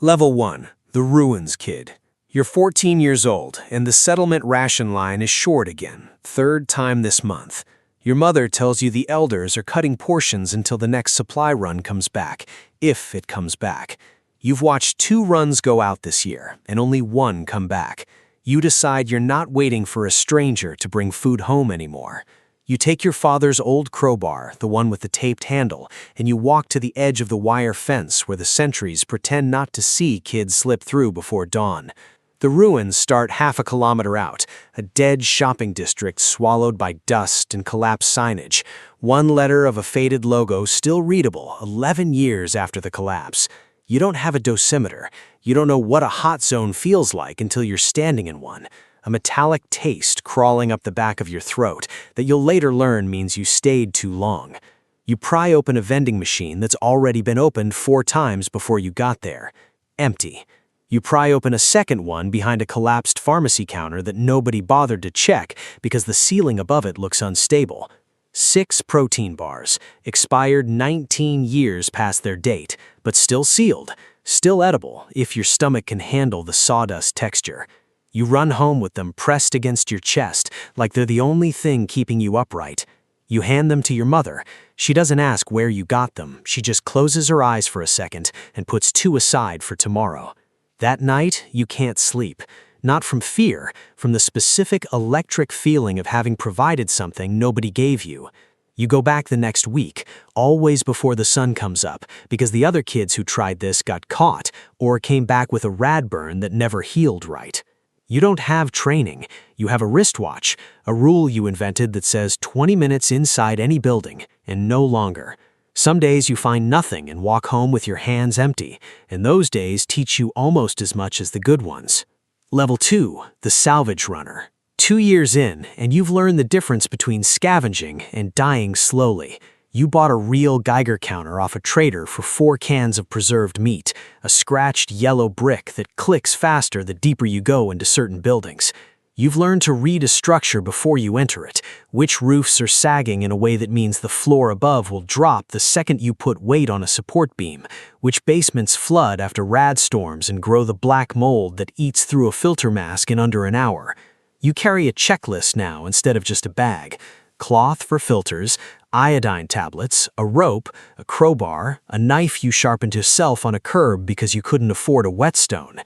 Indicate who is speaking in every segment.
Speaker 1: Level 1. The Ruins Kid. You're 14 years old, and the settlement ration line is short again, third time this month. Your mother tells you the elders are cutting portions until the next supply run comes back, if it comes back. You've watched 2 runs go out this year, and only 1 come back. You decide you're not waiting for a stranger to bring food home anymore. You take your father's old crowbar, the one with the taped handle, and you walk to the edge of the wire fence where the sentries pretend not to see kids slip through before dawn. The ruins start half a kilometer out, a dead shopping district swallowed by dust and collapsed signage, one letter of a faded logo still readable 11 years after the collapse. You don't have a dosimeter. You don't know what a hot zone feels like until you're standing in one. A metallic taste crawling up the back of your throat that you'll later learn means you stayed too long. You pry open a vending machine that's already been opened 4 times before you got there. Empty. You pry open a second one behind a collapsed pharmacy counter that nobody bothered to check because the ceiling above it looks unstable. 6 protein bars, expired 19 years past their date, but still sealed, still edible if your stomach can handle the sawdust texture. You run home with them pressed against your chest like they're the only thing keeping you upright. You hand them to your mother. She doesn't ask where you got them. She just closes her eyes for a second and puts 2 aside for tomorrow. That night, you can't sleep. Not from fear, from the specific electric feeling of having provided something nobody gave you. You go back the next week, always before the sun comes up, because the other kids who tried this got caught or came back with a rad burn that never healed right. You don't have training. You have a wristwatch, a rule you invented that says 20 minutes inside any building, and no longer. Some days you find nothing and walk home with your hands empty, and those days teach you almost as much as the good ones. Level 2, the Salvage Runner. 2 years in, and you've learned the difference between scavenging and dying slowly. You bought a real Geiger counter off a trader for 4 cans of preserved meat, a scratched yellow brick that clicks faster the deeper you go into certain buildings. You've learned to read a structure before you enter it, which roofs are sagging in a way that means the floor above will drop the second you put weight on a support beam, which basements flood after rad storms and grow the black mold that eats through a filter mask in under an hour. You carry a checklist now instead of just a bag. Cloth for filters, iodine tablets, a rope, a crowbar, a knife you sharpened yourself on a curb because you couldn't afford a whetstone.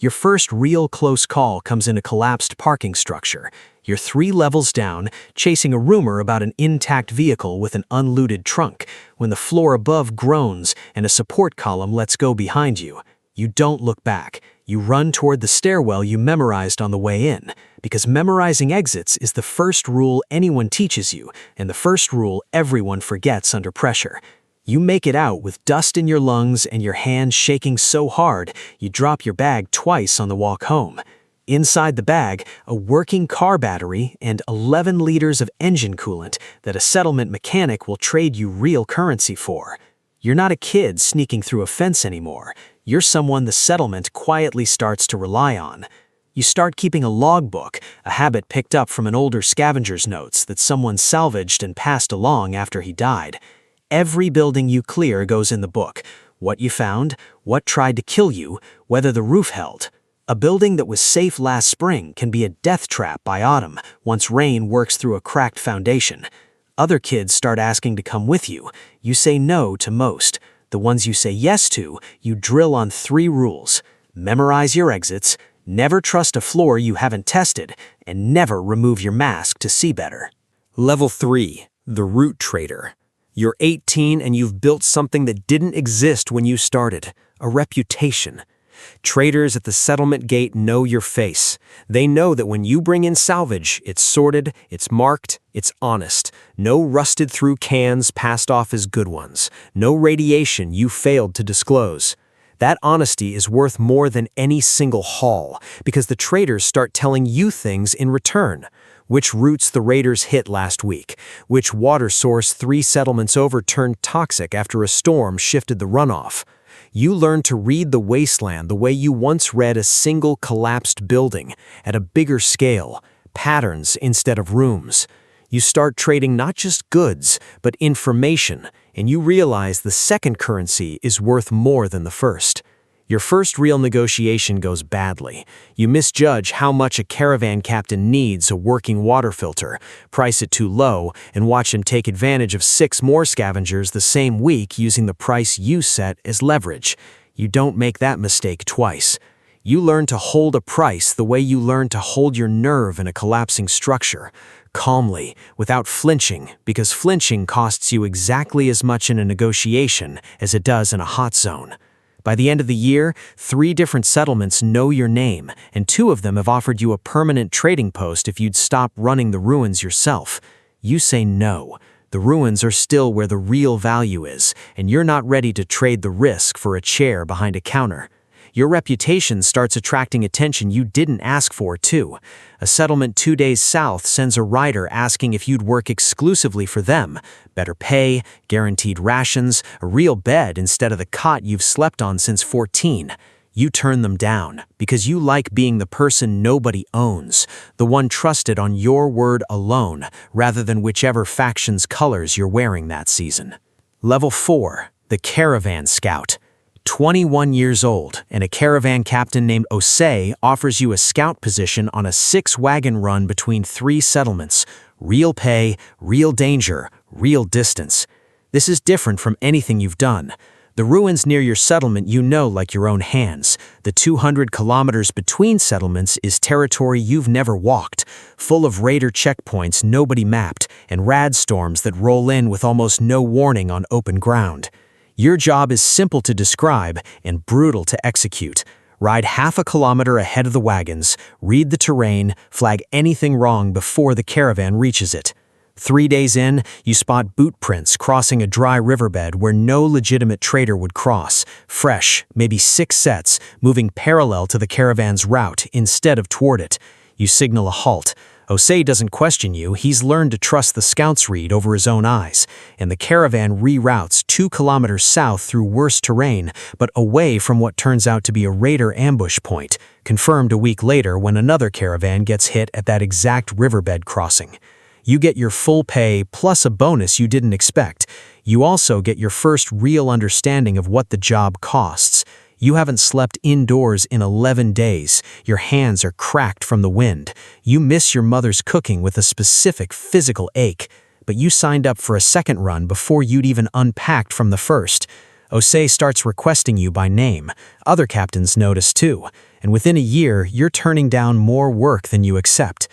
Speaker 1: Your first real close call comes in a collapsed parking structure. You're 3 levels down, chasing a rumor about an intact vehicle with an unlooted trunk, when the floor above groans and a support column lets go behind you. You don't look back. You run toward the stairwell you memorized on the way in, because memorizing exits is the first rule anyone teaches you, and the first rule everyone forgets under pressure. You make it out with dust in your lungs and your hands shaking so hard you drop your bag twice on the walk home. Inside the bag, a working car battery and 11 liters of engine coolant that a settlement mechanic will trade you real currency for. You're not a kid sneaking through a fence anymore. You're someone the settlement quietly starts to rely on. You start keeping a logbook, a habit picked up from an older scavenger's notes that someone salvaged and passed along after he died. Every building you clear goes in the book. What you found, what tried to kill you, whether the roof held. A building that was safe last spring can be a death trap by autumn once rain works through a cracked foundation. Other kids start asking to come with you. You say no to most. The ones you say yes to, you drill on 3 rules. Memorize your exits, never trust a floor you haven't tested, and never remove your mask to see better.
Speaker 2: Level 3, the Root Trader. You're 18 and you've built something that didn't exist when you started, a reputation. Traders at the settlement gate know your face. They know that when you bring in salvage, it's sorted, it's marked, it's honest. No rusted through cans passed off as good ones. No radiation you failed to disclose. That honesty is worth more than any single haul, because the traders start telling you things in return. Which routes the raiders hit last week, which water source 3 settlements over turned toxic after a storm shifted the runoff. You learn to read the wasteland the way you once read a single collapsed building, at a bigger scale, patterns instead of rooms. You start trading not just goods, but information, and you realize the second currency is worth more than the first.
Speaker 1: Your first real negotiation goes badly. You misjudge how much a caravan captain needs a working water filter, price it too low, and watch him take advantage of 6 more scavengers the same week using the price you set as leverage. You don't make that mistake twice. You learn to hold a price the way you learn to hold your nerve in a collapsing structure, calmly, without flinching, because flinching costs you exactly as much in a negotiation as it does in a hot zone. By the end of the year, 3 different settlements know your name, and 2 of them have offered you a permanent trading post if you'd stop running the ruins yourself. You say no. The ruins are still where the real value is, and you're not ready to trade the risk for a chair behind a counter. Your reputation starts attracting attention you didn't ask for, too. A settlement 2 days south sends a rider asking if you'd work exclusively for them. Better pay, guaranteed rations, a real bed instead of the cot you've slept on since 14. You turn them down because you like being the person nobody owns, the one trusted on your word alone, rather than whichever faction's colors you're wearing that season. Level 4, the Caravan Scout. 21 years old, and a caravan captain named Osei offers you a scout position on a 6-wagon run between 3 settlements. Real pay, real danger, real distance. This is different from anything you've done. The ruins near your settlement you know like your own hands. The 200 kilometers between settlements is territory you've never walked, full of raider checkpoints nobody mapped, and rad storms that roll in with almost no warning on open ground. Your job is simple to describe and brutal to execute. Ride half a kilometer ahead of the wagons, read the terrain, flag anything wrong before the caravan reaches it. 3 days in, you spot boot prints crossing a dry riverbed where no legitimate trader would cross. Fresh, maybe 6 sets, moving parallel to the caravan's route instead of toward it. You signal a halt. Osei doesn't question you, he's learned to trust the scout's read over his own eyes, and the caravan reroutes 2 kilometers south through worse terrain, but away from what turns out to be a raider ambush point, confirmed a week later when another caravan gets hit at that exact riverbed crossing. You get your full pay plus a bonus you didn't expect. You also get your first real understanding of what the job costs. You haven't slept indoors in 11 days. Your hands are cracked from the wind. You miss your mother's cooking with a specific physical ache. But you signed up for a second run before you'd even unpacked from the first. Osei starts requesting you by name. Other captains notice too. And within a year, you're turning down more work than you accept.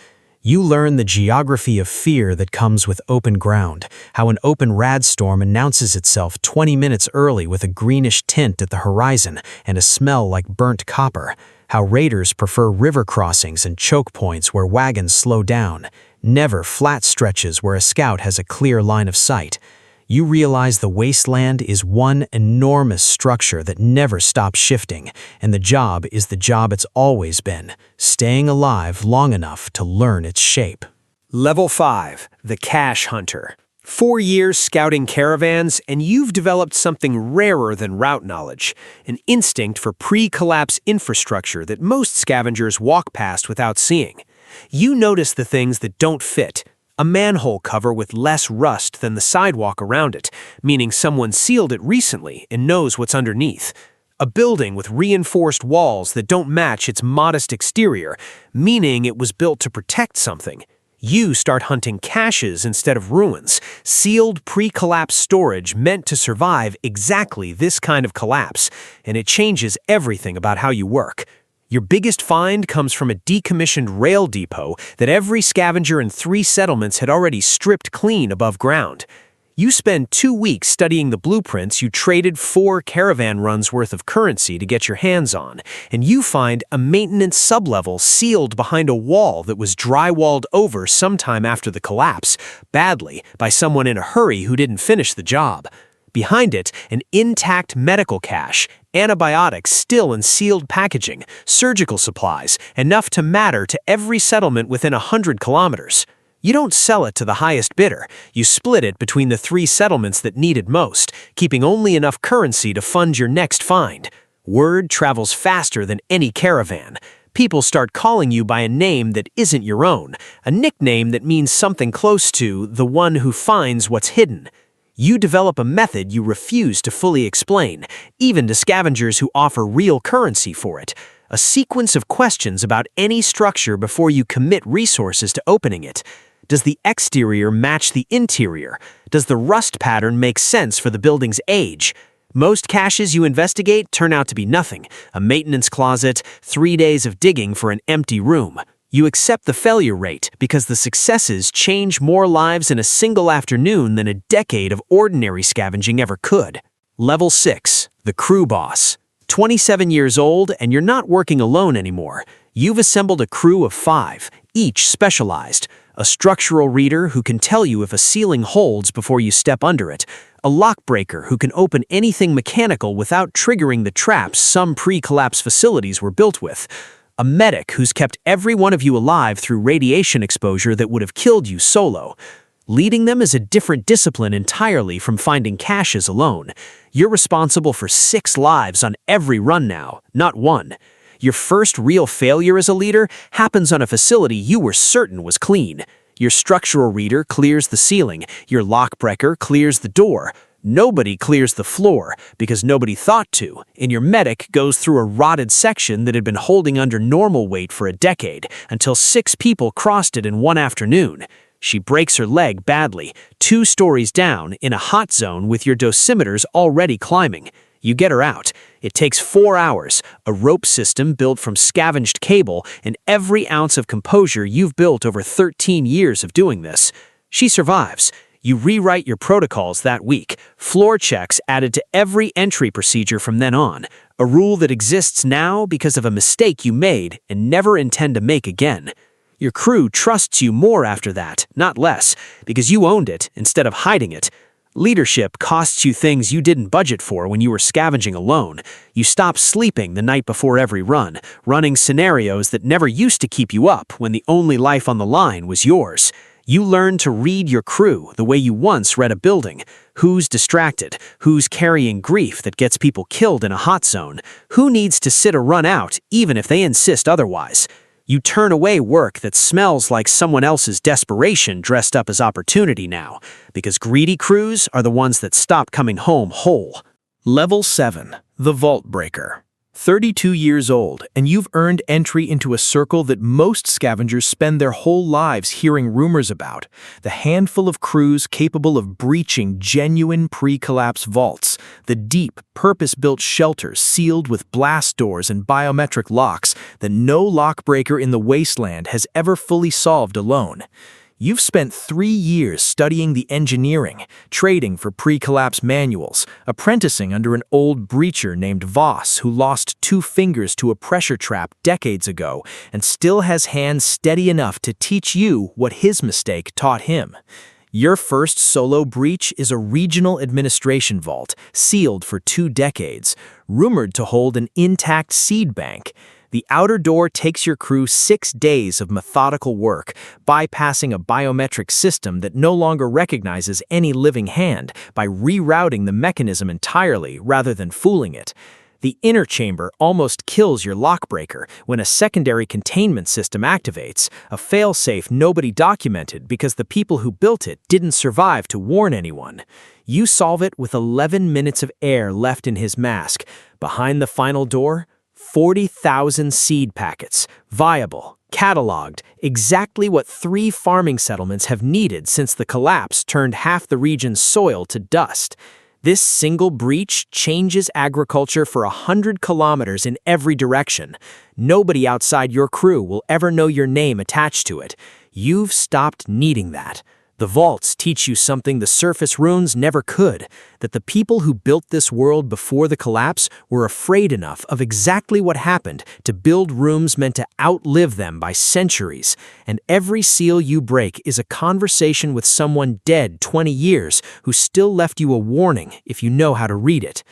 Speaker 1: You learn the geography of fear that comes with open ground, how an open radstorm announces itself 20 minutes early with a greenish tint at the horizon and a smell like burnt copper, how raiders prefer river crossings and choke points where wagons slow down, never flat stretches where a scout has a clear line of sight. You realize the wasteland is one enormous structure that never stops shifting, and the job is the job it's always been, staying alive long enough to learn its shape. Level 5, the Cache Hunter. 4 years scouting caravans, and you've developed something rarer than route knowledge, an instinct for pre-collapse infrastructure that most scavengers walk past without seeing. You notice the things that don't fit. A manhole cover with less rust than the sidewalk around it, meaning someone sealed it recently and knows what's underneath. A building with reinforced walls that don't match its modest exterior, meaning it was built to protect something. You start hunting caches instead of ruins, sealed pre-collapse storage meant to survive exactly this kind of collapse, and it changes everything about how you work. Your biggest find comes from a decommissioned rail depot that every scavenger in 3 settlements had already stripped clean above ground. You spend 2 weeks studying the blueprints you traded 4 caravan runs worth of currency to get your hands on, and you find a maintenance sublevel sealed behind a wall that was drywalled over sometime after the collapse, badly, by someone in a hurry who didn't finish the job. Behind it, an intact medical cache, antibiotics still in sealed packaging, surgical supplies, enough to matter to every settlement within 100 kilometers. You don't sell it to the highest bidder. You split it between the 3 settlements that need it most, keeping only enough currency to fund your next find. Word travels faster than any caravan. People start calling you by a name that isn't your own, a nickname that means something close to the one who finds what's hidden.
Speaker 2: You develop a method you refuse to fully explain, even to scavengers who offer real currency for it. A sequence of questions about any structure before you commit resources to opening it. Does the exterior match the interior? Does the rust pattern make sense for the building's age? Most caches you investigate turn out to be nothing. A maintenance closet, 3 days of digging for an empty room. You accept the failure rate because the successes change more lives in a single afternoon than a decade of ordinary scavenging ever could. Level 6. The Crew Boss. 27 years old and you're not working alone anymore. You've assembled a crew of 5, each specialized. A structural reader who can tell you if a ceiling holds before you step under it. A lockbreaker who can open anything mechanical without triggering the traps some pre-collapse facilities were built with. A medic who's kept every one of you alive through radiation exposure that would have killed you solo. Leading them is a different discipline entirely from finding caches alone. You're responsible for 6 lives on every run now, not 1. Your first real failure as a leader happens on a facility you were certain was clean. Your structural reader clears the ceiling, your lockbreaker clears the door. Nobody clears the floor because nobody thought to, and your medic goes through a rotted section that had been holding under normal weight for a decade until 6 people crossed it in one afternoon. She breaks her leg badly, 2 stories down in a hot zone with your dosimeters already climbing. You get her out. It takes 4 hours, a rope system built from scavenged cable, and every ounce of composure you've built over 13 years of doing this. She survives. You rewrite your protocols that week, floor checks added to every entry procedure from then on, a rule that exists now because of a mistake you made and never intend to make again. Your crew trusts you more after that, not less, because you owned it instead of hiding it. Leadership costs you things you didn't budget for when you were scavenging alone. You stop sleeping the night before every run, running scenarios that never used to keep you up when the only life on the line was yours. You learn to read your crew the way you once read a building. Who's distracted? Who's carrying grief that gets people killed in a hot zone? Who needs to sit a run out even if they insist otherwise? You turn away work that smells like someone else's desperation dressed up as opportunity now, because greedy crews are the ones that stop coming home whole.
Speaker 1: Level 7. The Vault Breaker. 32 years old, and you've earned entry into a circle that most scavengers spend their whole lives hearing rumors about. The handful of crews capable of breaching genuine pre-collapse vaults. The deep, purpose-built shelters sealed with blast doors and biometric locks that no lockbreaker in the wasteland has ever fully solved alone. You've spent 3 years studying the engineering, trading for pre-collapse manuals, apprenticing under an old breacher named Voss who lost 2 fingers to a pressure trap decades ago and still has hands steady enough to teach you what his mistake taught him. Your first solo breach is a regional administration vault, sealed for 2 decades, rumored to hold an intact seed bank. The outer door takes your crew 6 days of methodical work, bypassing a biometric system that no longer recognizes any living hand by rerouting the mechanism entirely rather than fooling it. The inner chamber almost kills your lockbreaker when a secondary containment system activates, a failsafe nobody documented because the people who built it didn't survive to warn anyone. You solve it with 11 minutes of air left in his mask. Behind the final door, 40,000 seed packets, viable, cataloged, exactly what 3 farming settlements have needed since the collapse turned half the region's soil to dust. This single breach changes agriculture for 100 kilometers in every direction. Nobody outside your crew will ever know your name attached to it. You've stopped needing that. The vaults teach you something the surface runes never could, that the people who built this world before the collapse were afraid enough of exactly what happened to build rooms meant to outlive them by centuries, and every seal you break is a conversation with someone dead 20 years who still left you a warning if you know how to read it.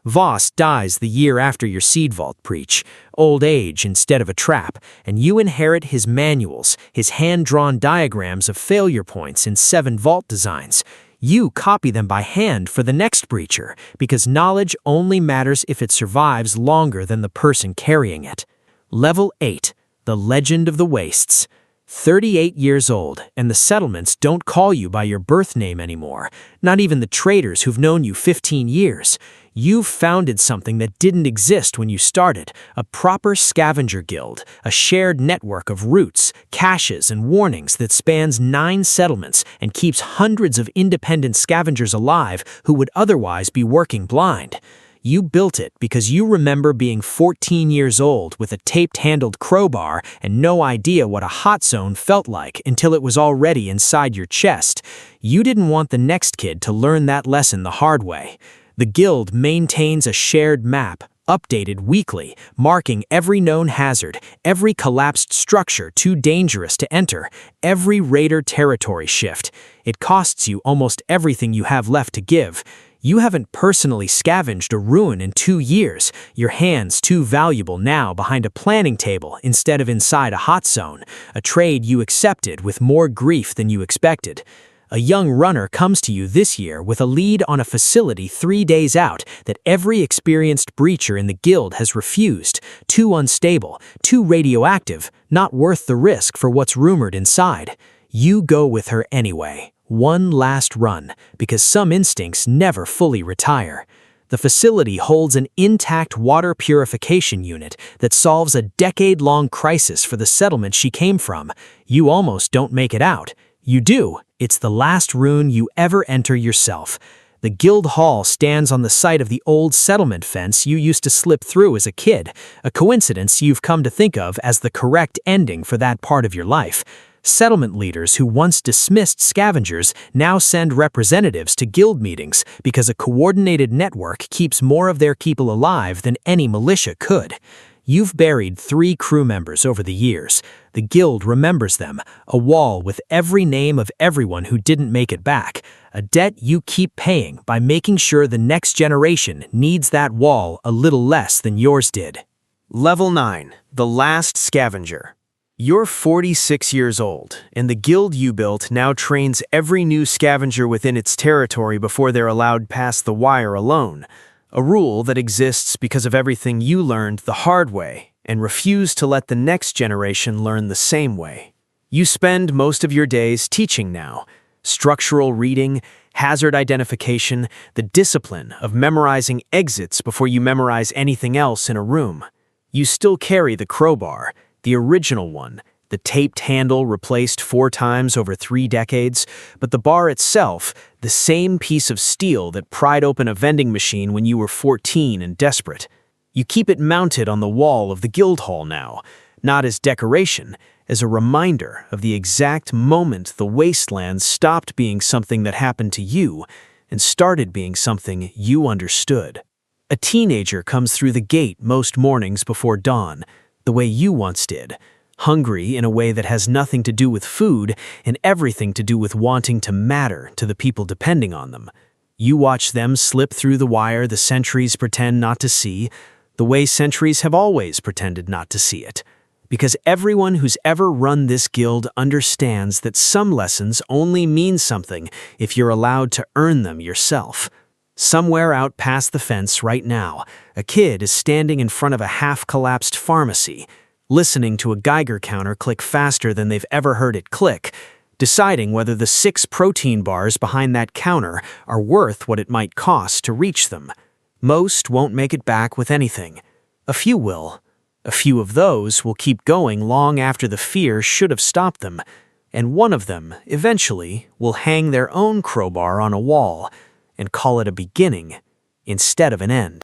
Speaker 1: Voss dies the year after your seed vault breach, old age instead of a trap, and you inherit his manuals, his hand-drawn diagrams of failure points in 7 vault designs. You copy them by hand for the next breacher, because knowledge only matters if it survives longer than the person carrying it. Level 8. The Legend of the Wastes. 38 years old, and the settlements don't call you by your birth name anymore, not even the traders who've known you 15 years. You've founded something that didn't exist when you started, a proper scavenger guild, a shared network of routes, caches, and warnings that spans 9 settlements and keeps hundreds of independent scavengers alive who would otherwise be working blind. You built it because you remember being 14 years old with a taped-handled crowbar and no idea what a hot zone felt like until it was already inside your chest. You didn't want the next kid to learn that lesson the hard way. The guild maintains a shared map, updated weekly, marking every known hazard, every collapsed structure too dangerous to enter, every raider territory shift. It costs you almost everything you have left to give. You haven't personally scavenged a ruin in 2 years, your hands too valuable now behind a planning table instead of inside a hot zone, a trade you accepted with more grief than you expected. A young runner comes to you this year with a lead on a facility 3 days out that every experienced breacher in the guild has refused, too unstable, too radioactive, not worth the risk for what's rumored inside. You go with her anyway. One last run, because some instincts never fully retire. The facility holds an intact water purification unit that solves a decade-long crisis for the settlement she came from. You almost don't make it out. You do. It's the last ruin you ever enter yourself. The guild hall stands on the site of the old settlement fence you used to slip through as a kid, a coincidence you've come to think of as the correct ending for that part of your life. Settlement leaders who once dismissed scavengers now send representatives to guild meetings because a coordinated network keeps more of their people alive than any militia could. You've buried 3 crew members over the years. The guild remembers them, a wall with every name of everyone who didn't make it back, a debt you keep paying by making sure the next generation needs that wall a little less than yours did.
Speaker 2: Level 9, the Last Scavenger. You're 46 years old, and the guild you built now trains every new scavenger within its territory before they're allowed past the wire alone, a rule that exists because of everything you learned the hard way and refuse to let the next generation learn the same way. You spend most of your days teaching now, structural reading, hazard identification, the discipline of memorizing exits before you memorize anything else in a room. You still carry the crowbar, the original one, the taped handle replaced 4 times over 3 decades, but the bar itself, the same piece of steel that pried open a vending machine when you were 14 and desperate. You keep it mounted on the wall of the guild hall now, not as decoration, as a reminder of the exact moment the wasteland stopped being something that happened to you and started being something you understood. A teenager comes through the gate most mornings before dawn, the way you once did, hungry in a way that has nothing to do with food and everything to do with wanting to matter to the people depending on them. You watch them slip through the wire the sentries pretend not to see, the way sentries have always pretended not to see it. Because everyone who's ever run this guild understands that some lessons only mean something if you're allowed to earn them yourself. Somewhere out past the fence right now, a kid is standing in front of a half-collapsed pharmacy, listening to a Geiger counter click faster than they've ever heard it click, deciding whether the 6 protein bars behind that counter are worth what it might cost to reach them. Most won't make it back with anything. A few will. A few of those will keep going long after the fear should have stopped them, and one of them, eventually, will hang their own crowbar on a wall and call it a beginning instead of an end.